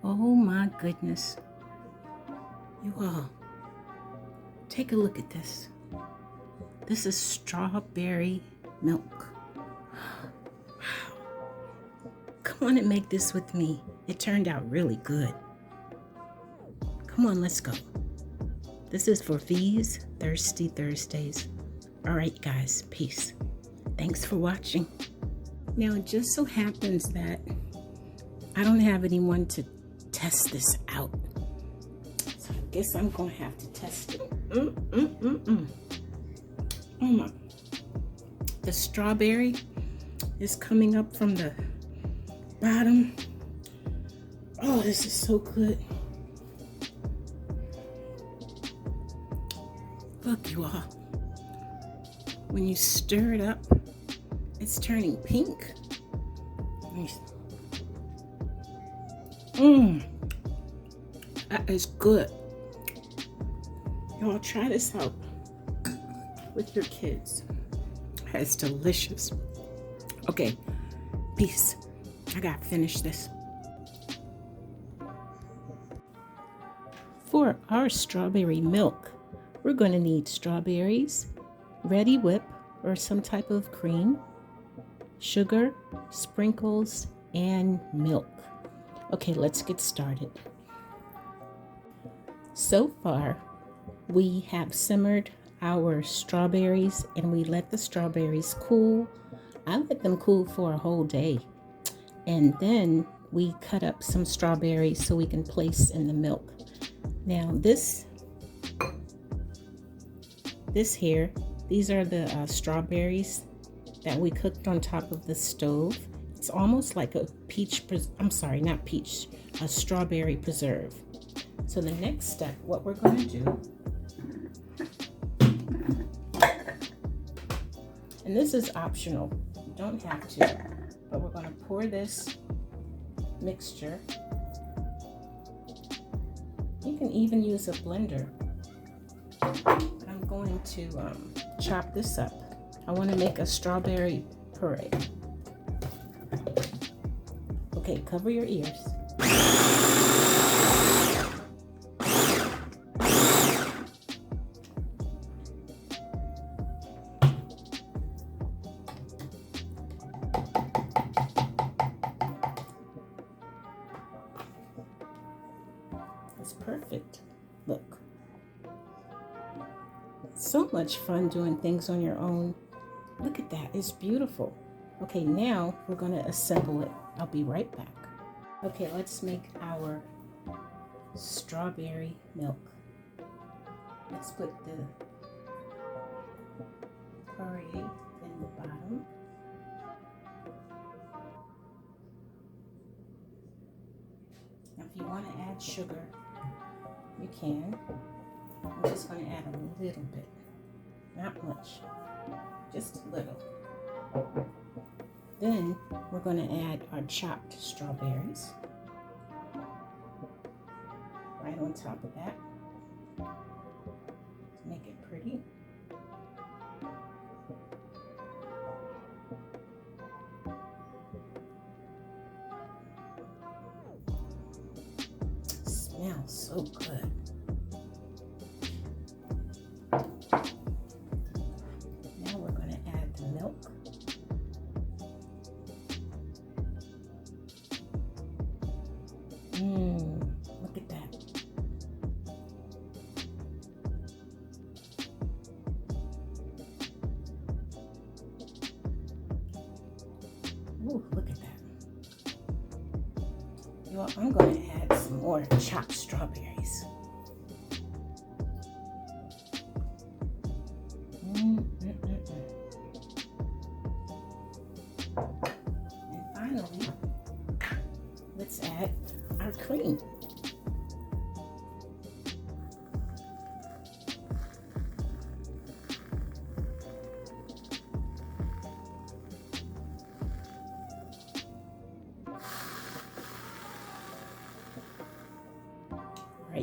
Oh my goodness. You all, take a look at this. This is strawberry milk. Wow. Come on and make this with me. It turned out really good. Come on, let's go. This is for V's Thirsty Thursdays. All right, guys, peace. Thanks for watching. Now, it just so happens that I don't have anyone to test this out. So I guess I'm gonna have to test it. Oh my. The strawberry is coming up from the bottom. Oh, this is so good. Look, you all. When you stir it up, it's turning pink. That is good. Y'all try this out with your kids. It's delicious. Okay, peace. I gotta finish this. For our strawberry milk, we're going to need strawberries, ready whip or some type of cream, sugar, sprinkles, and milk. Okay, let's get started. So far, we have simmered our strawberries and we let the strawberries cool. I let them cool for a whole day. And then we cut up some strawberries so we can place in the milk. Now this here, these are the strawberries that we cooked on top of the stove. It's almost like a a strawberry preserve. So the next step, what we're going to do, and this is optional, you don't have to, but we're going to pour this mixture. You can even use a blender. I'm going to chop this up. I want to make a strawberry puree. Okay, cover your ears. It's perfect. Look. So much fun doing things on your own. Look at that. It's beautiful. Okay, now we're going to assemble it. I'll be right back. Okay, let's make our strawberry milk. Let's put the puree in the bottom. Now, if you want to add sugar, you can. I'm just going to add a little bit, not much, just a little. Then we're going to add our chopped strawberries right on top of that to make it pretty. Smells so good. Now we're going to add the milk. Look at that. Ooh, look at that. You know, I'm going to add some more chopped strawberries. And finally, let's add our cream.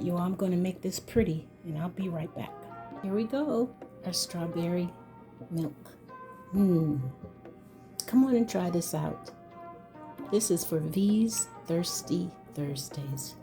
you all, I'm going to make this pretty and I'll be right back. Here we go, our strawberry milk. Come on and try this out. This is for V's Thirsty Thursdays.